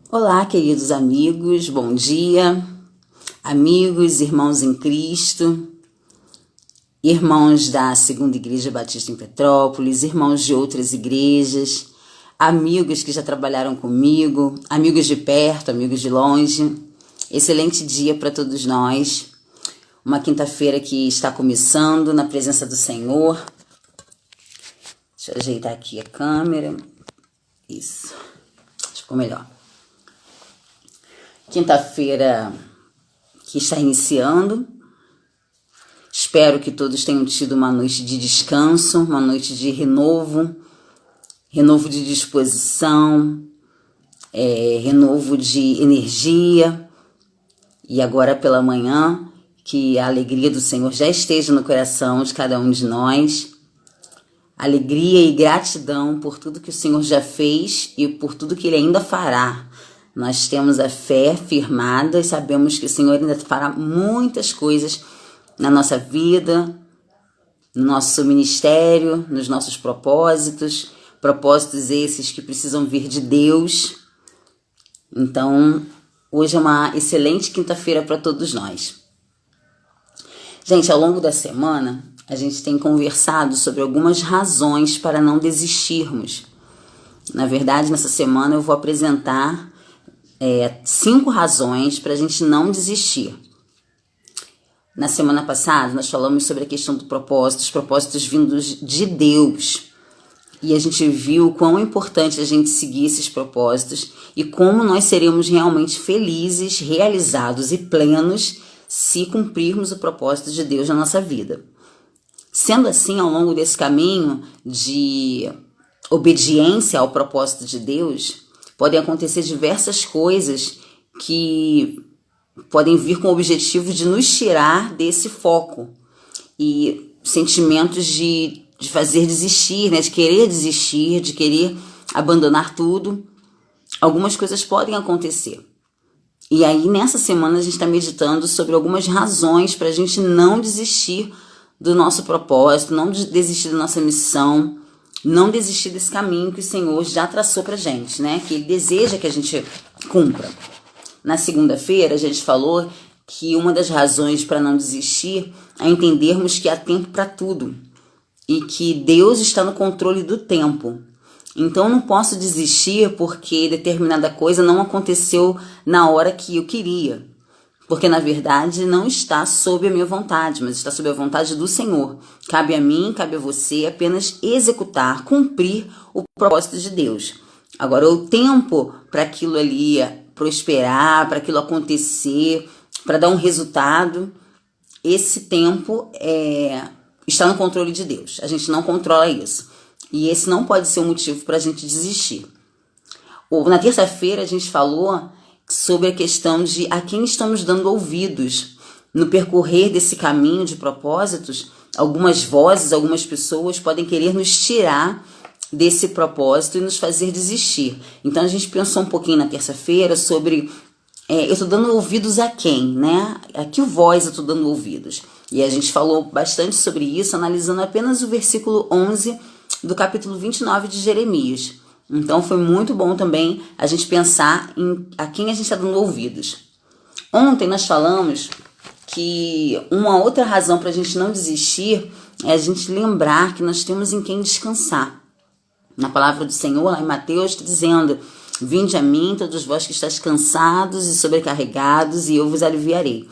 Olá, queridos amigos, bom dia, amigos, irmãos em Cristo, irmãos da Segunda Igreja Batista em Petrópolis, irmãos de outras igrejas, amigos que já trabalharam comigo, amigos de perto, amigos de longe. Excelente dia para todos nós. Uma quinta-feira que está começando na presença do Senhor. Deixa eu ajeitar aqui a câmera. Isso, ficou melhor. Quinta-feira que está iniciando. Espero que todos tenham tido uma noite de descanso, uma noite de renovo de disposição, renovo de energia. E agora pela manhã, que a alegria do Senhor já esteja no coração de cada um de nós. Alegria e gratidão por tudo que o Senhor já fez e por tudo que Ele ainda fará. Nós temos a fé firmada e sabemos que o Senhor ainda fará muitas coisas na nossa vida, no nosso ministério, nos nossos propósitos esses que precisam vir de Deus. Então, hoje é uma excelente quinta-feira para todos nós. Gente, ao longo da semana, a gente tem conversado sobre algumas razões para não desistirmos. Na verdade, nessa semana eu vou apresentar 5 razões para a gente não desistir. Na semana passada, nós falamos sobre a questão do propósito, os propósitos vindos de Deus. E a gente viu o quão é importante a gente seguir esses propósitos e como nós seremos realmente felizes, realizados e plenos se cumprirmos o propósito de Deus na nossa vida. Sendo assim, ao longo desse caminho de obediência ao propósito de Deus, podem acontecer diversas coisas que podem vir com o objetivo de nos tirar desse foco e sentimentos de fazer desistir, de querer desistir, de querer abandonar tudo. Algumas coisas podem acontecer. E aí, nessa semana, a gente está meditando sobre algumas razões para a gente não desistir do nosso propósito, não desistir da nossa missão, não desistir desse caminho que o Senhor já traçou pra gente, que Ele deseja que a gente cumpra. Na segunda-feira, a gente falou que uma das razões para não desistir é entendermos que há tempo para tudo e que Deus está no controle do tempo. Então, eu não posso desistir porque determinada coisa não aconteceu na hora que eu queria. Porque, na verdade, não está sob a minha vontade, mas está sob a vontade do Senhor. Cabe a mim, cabe a você apenas executar, cumprir o propósito de Deus. Agora, o tempo para aquilo ali prosperar, para aquilo acontecer, para dar um resultado, esse tempo está no controle de Deus. A gente não controla isso. E esse não pode ser um motivo para a gente desistir. Na terça-feira, a gente falou sobre a questão de a quem estamos dando ouvidos. No percorrer desse caminho de propósitos, algumas vozes, algumas pessoas podem querer nos tirar desse propósito e nos fazer desistir. Então a gente pensou um pouquinho na terça-feira sobre eu estou dando ouvidos a quem, A que voz eu estou dando ouvidos? E a gente falou bastante sobre isso, analisando apenas o versículo 11 do capítulo 29 de Jeremias. Então foi muito bom também a gente pensar a quem a gente está dando ouvidos. Ontem nós falamos que uma outra razão para a gente não desistir é a gente lembrar que nós temos em quem descansar. Na palavra do Senhor, lá em Mateus, está dizendo: vinde a mim, todos vós que estáis cansados e sobrecarregados, e eu vos aliviarei.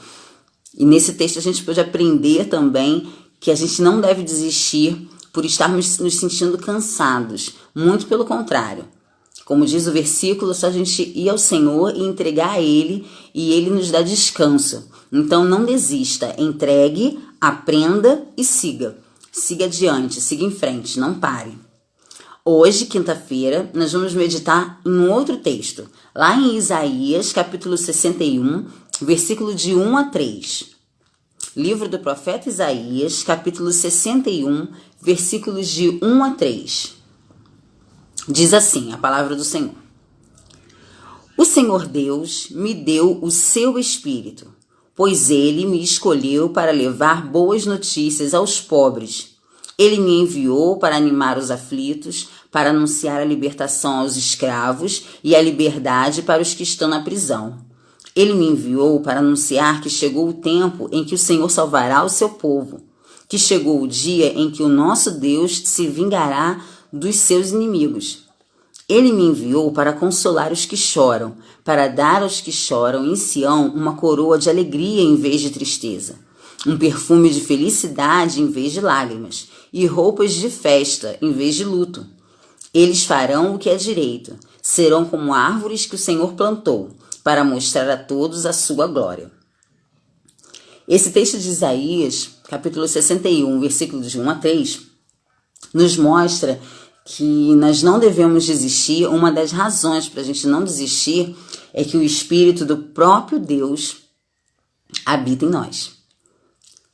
E nesse texto a gente pode aprender também que a gente não deve desistir por estarmos nos sentindo cansados. Muito pelo contrário. Como diz o versículo, só a gente ir ao Senhor e entregar a Ele, e Ele nos dá descanso. Então não desista, entregue, aprenda e siga. Siga adiante, siga em frente, não pare. Hoje, quinta-feira, nós vamos meditar em um outro texto. Lá em Isaías, capítulo 61, versículo de 1 a 3. Livro do profeta Isaías, capítulo 61, versículos de 1 a 3. Diz assim a palavra do Senhor: O Senhor Deus me deu o seu Espírito, pois Ele me escolheu para levar boas notícias aos pobres. Ele me enviou para animar os aflitos, para anunciar a libertação aos escravos e a liberdade para os que estão na prisão. Ele me enviou para anunciar que chegou o tempo em que o Senhor salvará o seu povo, que chegou o dia em que o nosso Deus se vingará dos seus inimigos. Ele me enviou para consolar os que choram, para dar aos que choram em Sião uma coroa de alegria em vez de tristeza, um perfume de felicidade em vez de lágrimas, e roupas de festa em vez de luto. Eles farão o que é direito, serão como árvores que o Senhor plantou, para mostrar a todos a sua glória. Esse texto de Isaías, capítulo 61, versículos de 1 a 3, nos mostra que nós não devemos desistir. Uma das razões para a gente não desistir é que o Espírito do próprio Deus habita em nós.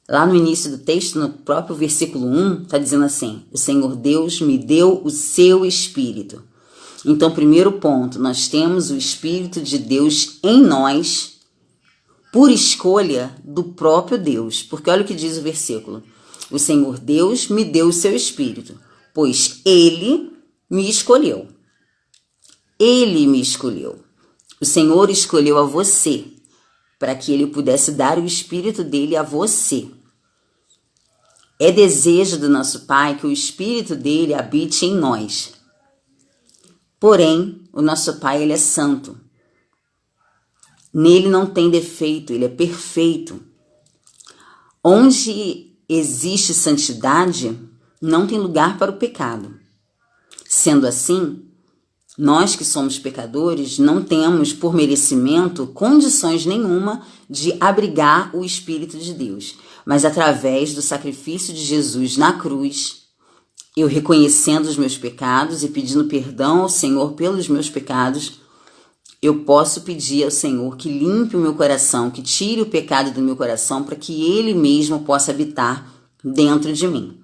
Lá no início do texto, no próprio versículo 1, está dizendo assim: o Senhor Deus me deu o seu Espírito. Então, primeiro ponto, nós temos o Espírito de Deus em nós por escolha do próprio Deus. Porque olha o que diz o versículo: o Senhor Deus me deu o seu Espírito, pois Ele me escolheu. Ele me escolheu. O Senhor escolheu a você para que Ele pudesse dar o Espírito dele a você. É desejo do nosso Pai que o Espírito dele habite em nós. Porém, o nosso Pai, Ele é santo. Nele não tem defeito, Ele é perfeito. Onde existe santidade, não tem lugar para o pecado. Sendo assim, nós que somos pecadores não temos, por merecimento, condições nenhuma de abrigar o Espírito de Deus. Mas através do sacrifício de Jesus na cruz, eu reconhecendo os meus pecados e pedindo perdão ao Senhor pelos meus pecados, eu posso pedir ao Senhor que limpe o meu coração, que tire o pecado do meu coração, para que Ele mesmo possa habitar dentro de mim.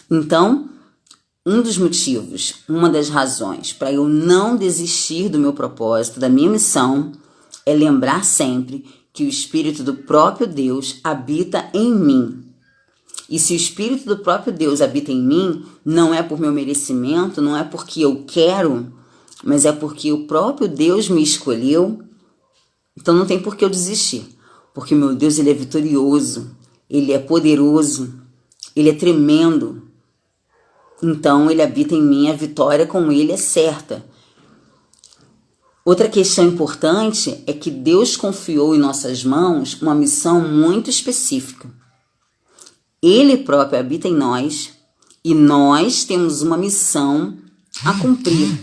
Então, um dos motivos, uma das razões para eu não desistir do meu propósito, da minha missão, é lembrar sempre que o Espírito do próprio Deus habita em mim. E se o Espírito do próprio Deus habita em mim, não é por meu merecimento, não é porque eu quero, mas é porque o próprio Deus me escolheu. Então não tem por que eu desistir, porque meu Deus, Ele é vitorioso, Ele é poderoso, Ele é tremendo. Então Ele habita em mim, a vitória com Ele é certa. Outra questão importante é que Deus confiou em nossas mãos uma missão muito específica. Ele próprio habita em nós e nós temos uma missão a cumprir.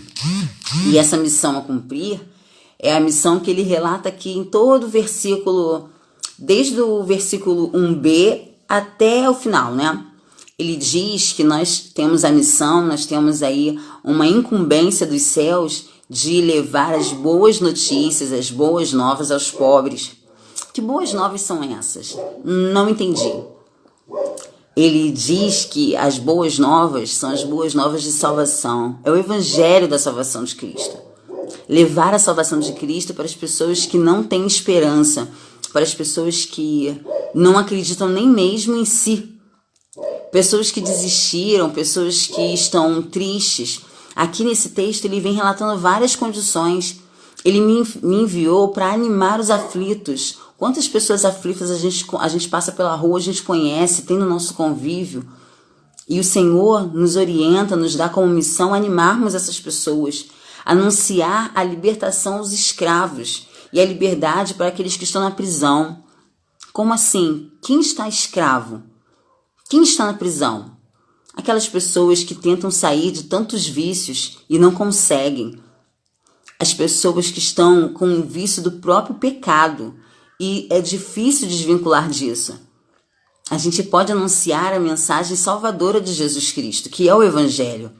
E essa missão a cumprir é a missão que ele relata aqui em todo o versículo, desde o versículo 1b até o final, né? Ele diz que nós temos a missão, nós temos aí uma incumbência dos céus de levar as boas notícias, as boas novas aos pobres. Que boas novas são essas? Não entendi. Ele diz que as boas novas são as boas novas de salvação. É o evangelho da salvação de Cristo. Levar a salvação de Cristo para as pessoas que não têm esperança, para as pessoas que não acreditam nem mesmo em si. Pessoas que desistiram, pessoas que estão tristes. Aqui nesse texto ele vem relatando várias condições. Ele me enviou para animar os aflitos. Quantas pessoas aflitas a gente passa pela rua, a gente conhece, tem no nosso convívio. E o Senhor nos orienta, nos dá como missão animarmos essas pessoas. Anunciar a libertação aos escravos e a liberdade para aqueles que estão na prisão. Como assim? Quem está escravo? Quem está na prisão? Aquelas pessoas que tentam sair de tantos vícios e não conseguem. As pessoas que estão com o vício do próprio pecado e é difícil desvincular disso. A gente pode anunciar a mensagem salvadora de Jesus Cristo, que é o Evangelho.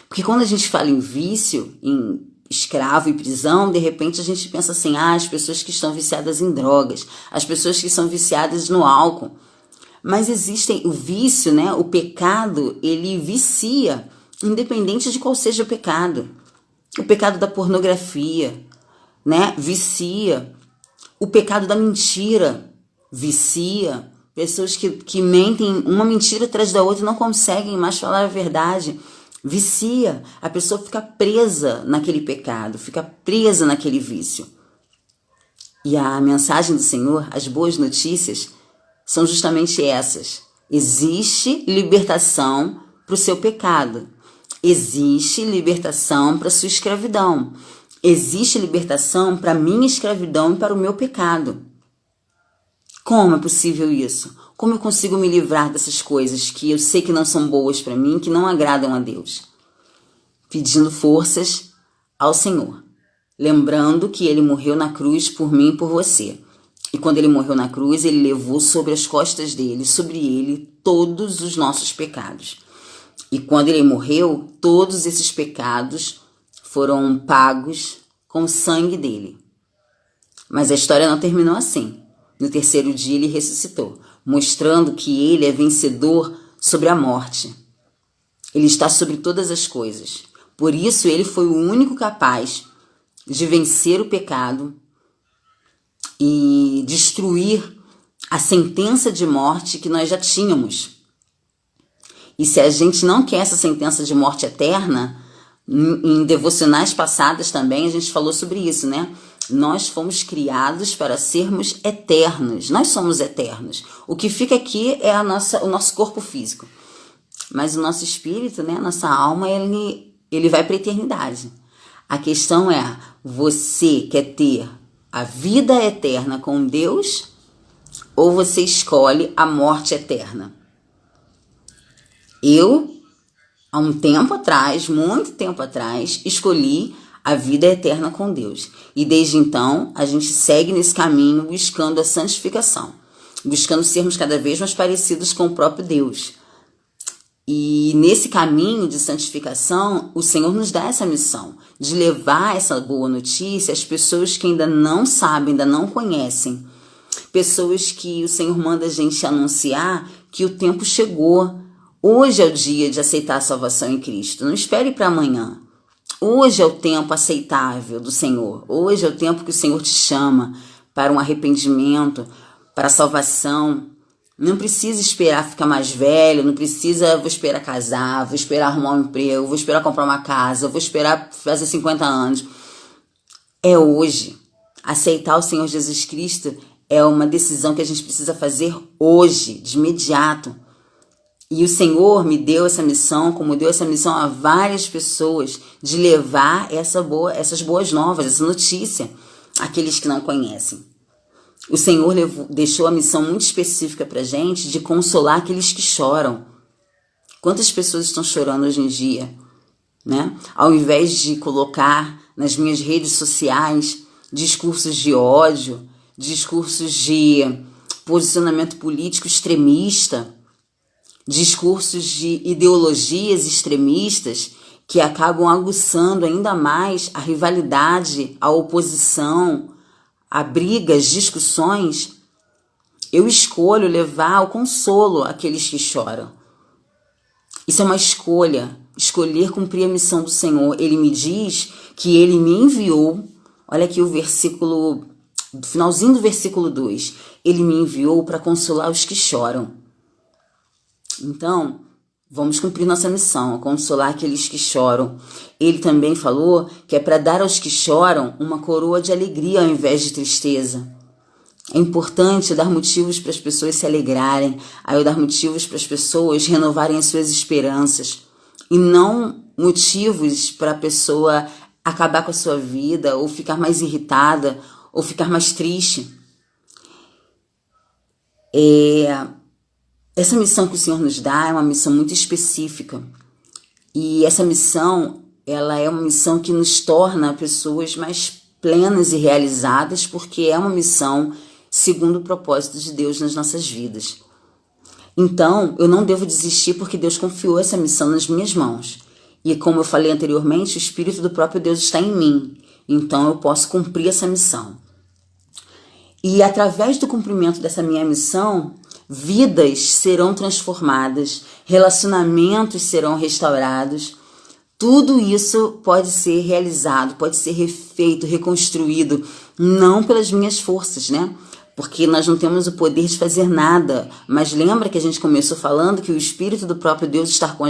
Porque quando a gente fala em vício, em escravo e prisão, de repente a gente pensa assim, as pessoas que estão viciadas em drogas, as pessoas que são viciadas no álcool. Mas existem o vício, né? O pecado, ele vicia, independente de qual seja o pecado. O pecado da pornografia, né? Vicia. O pecado da mentira vicia. Pessoas que mentem uma mentira atrás da outra e não conseguem mais falar a verdade. Vicia, a pessoa fica presa naquele pecado, fica presa naquele vício. E a mensagem do Senhor, as boas notícias, são justamente essas. Existe libertação para o seu pecado. Existe libertação para a sua escravidão. Existe libertação para a minha escravidão e para o meu pecado. Como é possível isso? Como eu consigo me livrar dessas coisas que eu sei que não são boas para mim, que não agradam a Deus? Pedindo forças ao Senhor. Lembrando que Ele morreu na cruz por mim e por você. E quando Ele morreu na cruz, Ele levou sobre as costas dele, sobre Ele, todos os nossos pecados. E quando Ele morreu, todos esses pecados foram pagos com o sangue dele. Mas a história não terminou assim. No terceiro dia Ele ressuscitou, mostrando que Ele é vencedor sobre a morte. Ele está sobre todas as coisas. Por isso Ele foi o único capaz de vencer o pecado e destruir a sentença de morte que nós já tínhamos. E se a gente não quer essa sentença de morte eterna, em devocionais passadas também a gente falou sobre isso, né? Nós fomos criados para sermos eternos. Nós somos eternos. O que fica aqui é o nosso corpo físico. Mas o nosso espírito, né? Nossa alma, ele vai para a eternidade. A questão é, você quer ter a vida eterna com Deus ou você escolhe a morte eterna? Eu, há um tempo atrás, muito tempo atrás, escolhi a vida eterna com Deus. E desde então, a gente segue nesse caminho buscando a santificação, buscando sermos cada vez mais parecidos com o próprio Deus. E nesse caminho de santificação, o Senhor nos dá essa missão de levar essa boa notícia às pessoas que ainda não sabem, ainda não conhecem. Pessoas que o Senhor manda a gente anunciar que o tempo chegou. Hoje é o dia de aceitar a salvação em Cristo. Não espere para amanhã. Hoje é o tempo aceitável do Senhor. Hoje é o tempo que o Senhor te chama para um arrependimento, para a salvação. Não precisa esperar ficar mais velho, não precisa, vou esperar casar, vou esperar arrumar um emprego, vou esperar comprar uma casa, vou esperar fazer 50 anos. É hoje. Aceitar o Senhor Jesus Cristo é uma decisão que a gente precisa fazer hoje, de imediato. E o Senhor me deu essa missão, como deu essa missão a várias pessoas, de levar essas boas novas, essa notícia, àqueles que não conhecem. O Senhor deixou a missão muito específica para a gente de consolar aqueles que choram. Quantas pessoas estão chorando hoje em dia, né? Ao invés de colocar nas minhas redes sociais discursos de ódio, discursos de posicionamento político extremista, discursos de ideologias extremistas que acabam aguçando ainda mais a rivalidade, a oposição, a brigas, discussões, eu escolho levar o consolo àqueles que choram. Isso é uma escolha, escolher cumprir a missão do Senhor. Ele me diz que Ele me enviou, olha aqui o versículo, finalzinho do versículo 2, Ele me enviou para consolar os que choram. Então, vamos cumprir nossa missão, consolar aqueles que choram. Ele também falou que é para dar aos que choram uma coroa de alegria ao invés de tristeza. É importante dar motivos para as pessoas se alegrarem, dar motivos para as pessoas renovarem as suas esperanças, e não motivos para a pessoa acabar com a sua vida, ou ficar mais irritada, ou ficar mais triste. Essa missão que o Senhor nos dá é uma missão muito específica. E essa missão, ela é uma missão que nos torna pessoas mais plenas e realizadas, porque é uma missão segundo o propósito de Deus nas nossas vidas. Então, eu não devo desistir porque Deus confiou essa missão nas minhas mãos. E como eu falei anteriormente, o Espírito do próprio Deus está em mim. Então, eu posso cumprir essa missão. E através do cumprimento dessa minha missão, vidas serão transformadas, relacionamentos serão restaurados. Tudo isso pode ser realizado, pode ser refeito, reconstruído, não pelas minhas forças, né? porque nós não temos o poder de fazer nada. Mas lembra que a gente começou falando que o Espírito do próprio Deus está com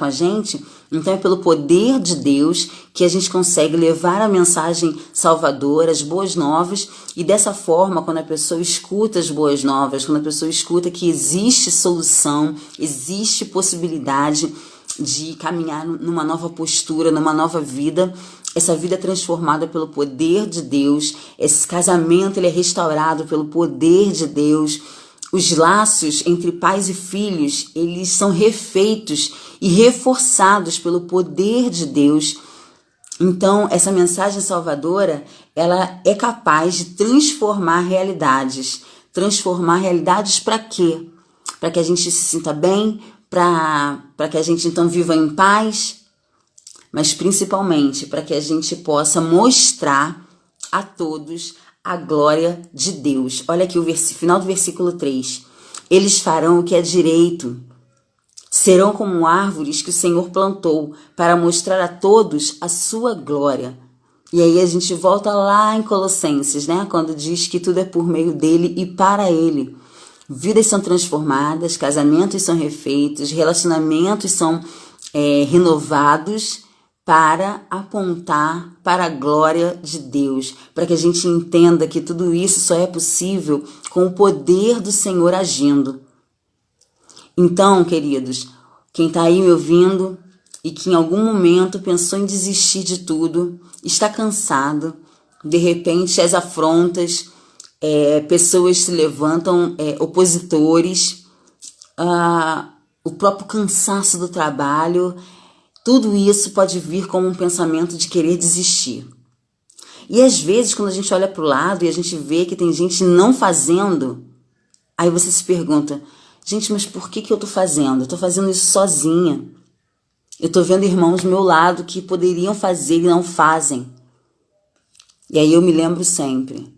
a gente? Então é pelo poder de Deus que a gente consegue levar a mensagem salvadora, as boas novas, e dessa forma, quando a pessoa escuta as boas novas, quando a pessoa escuta que existe solução, existe possibilidade de caminhar numa nova postura, numa nova vida, essa vida é transformada pelo poder de Deus, esse casamento ele é restaurado pelo poder de Deus, os laços entre pais e filhos, eles são refeitos e reforçados pelo poder de Deus. Então, essa mensagem salvadora, ela é capaz de transformar realidades. Transformar realidades para quê? Para que a gente se sinta bem, para que a gente então viva em paz, mas principalmente para que a gente possa mostrar a todos a glória de Deus. Olha aqui o final do versículo 3. Eles farão o que é direito, serão como árvores que o Senhor plantou para mostrar a todos a sua glória. E aí a gente volta lá em Colossenses, né? Quando diz que tudo é por meio dele e para ele. Vidas são transformadas, casamentos são refeitos, relacionamentos são renovados para apontar para a glória de Deus, para que a gente entenda que tudo isso só é possível com o poder do Senhor agindo. Então, queridos, quem está aí me ouvindo e que em algum momento pensou em desistir de tudo, está cansado, de repente as afrontas, pessoas se levantam, opositores, o próprio cansaço do trabalho, tudo isso pode vir como um pensamento de querer desistir. E às vezes, quando a gente olha para o lado e a gente vê que tem gente não fazendo, aí você se pergunta, gente, mas por que eu estou fazendo? Eu estou fazendo isso sozinha. Eu estou vendo irmãos do meu lado que poderiam fazer e não fazem. E aí eu me lembro sempre,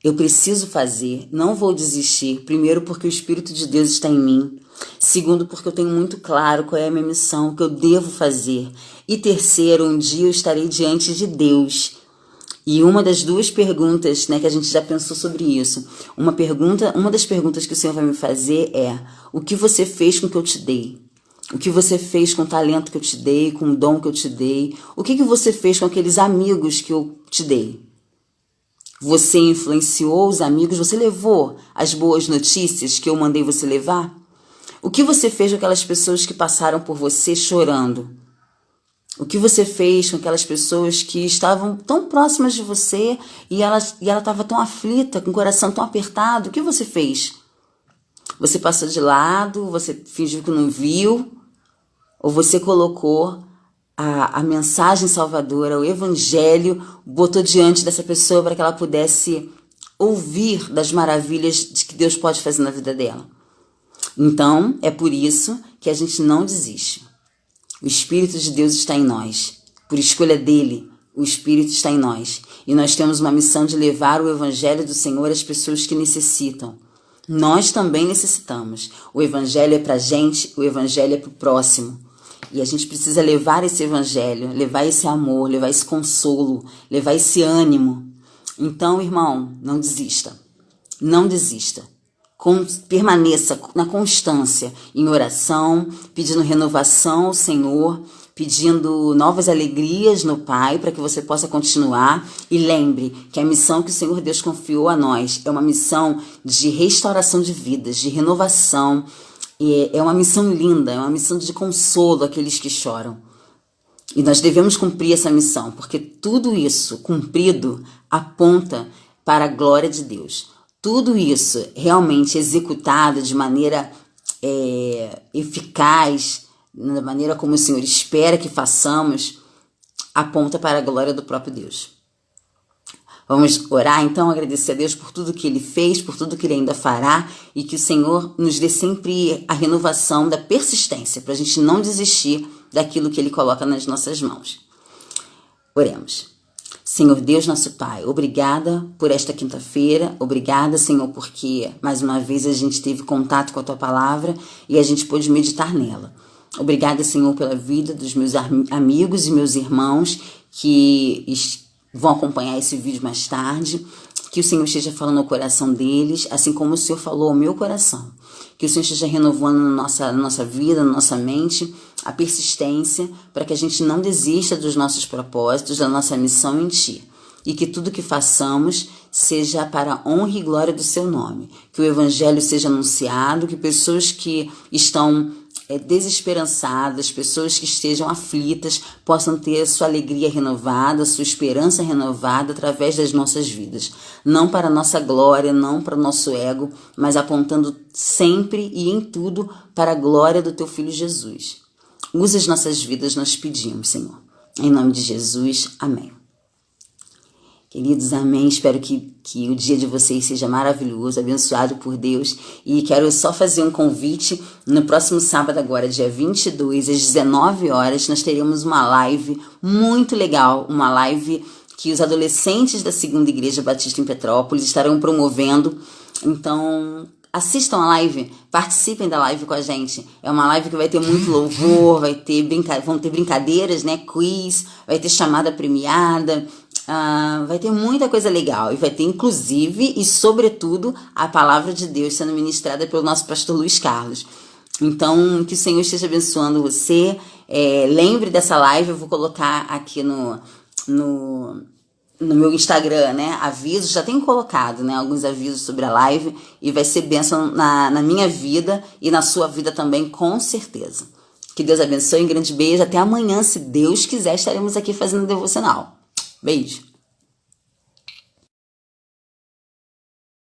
eu preciso fazer, não vou desistir. Primeiro, porque o Espírito de Deus está em mim. Segundo, porque eu tenho muito claro qual é a minha missão, o que eu devo fazer. E terceiro, um dia eu estarei diante de Deus. E uma das duas perguntas, né, que a gente já pensou sobre isso, uma das perguntas que o Senhor vai me fazer é: o que você fez com o que eu te dei? O que você fez com o talento que eu te dei, com o dom que eu te dei? O que você fez com aqueles amigos que eu te dei? Você influenciou os amigos? Você levou as boas notícias que eu mandei você levar? O que você fez com aquelas pessoas que passaram por você chorando? O que você fez com aquelas pessoas que estavam tão próximas de você e ela estava tão aflita, com o coração tão apertado? O que você fez? Você passou de lado? Você fingiu que não viu? Ou você colocou a mensagem salvadora, o evangelho, botou diante dessa pessoa para que ela pudesse ouvir das maravilhas de que Deus pode fazer na vida dela? Então, é por isso que a gente não desiste. O Espírito de Deus está em nós. Por escolha dele, o Espírito está em nós. E nós temos uma missão de levar o evangelho do Senhor às pessoas que necessitam. Nós também necessitamos. O evangelho é para a gente, o evangelho é para o próximo. E a gente precisa levar esse evangelho, levar esse amor, levar esse consolo, levar esse ânimo. Então, irmão, não desista. Não desista. Permaneça na constância, em oração, pedindo renovação ao Senhor, pedindo novas alegrias no Pai para que você possa continuar. E lembre que a missão que o Senhor Deus confiou a nós é uma missão de restauração de vidas, de renovação. É uma missão linda, é uma missão de consolo àqueles que choram. E nós devemos cumprir essa missão, porque tudo isso cumprido aponta para a glória de Deus. Tudo isso realmente executado de maneira eficaz, da maneira como o Senhor espera que façamos, aponta para a glória do próprio Deus. Vamos orar então, agradecer a Deus por tudo que Ele fez, por tudo que Ele ainda fará, e que o Senhor nos dê sempre a renovação da persistência, para a gente não desistir daquilo que Ele coloca nas nossas mãos. Oremos. Senhor Deus, nosso Pai, obrigada por esta quinta-feira, obrigada, Senhor, porque mais uma vez a gente teve contato com a Tua Palavra e a gente pôde meditar nela. Obrigada, Senhor, pela vida dos meus amigos e meus irmãos que vão acompanhar esse vídeo mais tarde, Que o Senhor esteja falando ao coração deles, assim como o Senhor falou ao meu coração. Que o Senhor esteja renovando na nossa vida, na nossa mente, a persistência, para que a gente não desista dos nossos propósitos, da nossa missão em Ti. E que tudo que façamos seja para a honra e glória do Seu nome. Que o Evangelho seja anunciado, que pessoas que estão desesperançadas, pessoas que estejam aflitas, possam ter sua alegria renovada, sua esperança renovada através das nossas vidas. Não para a nossa glória, não para o nosso ego, mas apontando sempre e em tudo para a glória do Teu Filho Jesus. Usa as nossas vidas, nós pedimos, Senhor. Em nome de Jesus, amém. Queridos, amém. Espero que o dia de vocês seja maravilhoso, abençoado por Deus. E quero só fazer um convite. No próximo sábado agora, dia 22, às 19 horas, nós teremos uma live muito legal. Uma live que os adolescentes da Segunda Igreja Batista em Petrópolis estarão promovendo. Então, assistam a live, participem da live com a gente. É uma live que vai ter muito louvor, vão ter brincadeiras, né? Quiz, vai ter chamada premiada. Vai ter muita coisa legal e vai ter inclusive e sobretudo a palavra de Deus sendo ministrada pelo nosso pastor Luiz Carlos. Então, que o Senhor esteja abençoando você. Lembre dessa live, eu vou colocar aqui no meu Instagram, né? Avisos, já tenho colocado, né? Alguns avisos sobre a live e vai ser bênção na minha vida e na sua vida também, com certeza. Que Deus abençoe, um grande beijo. Até amanhã, se Deus quiser, estaremos aqui fazendo devocional. Beijo.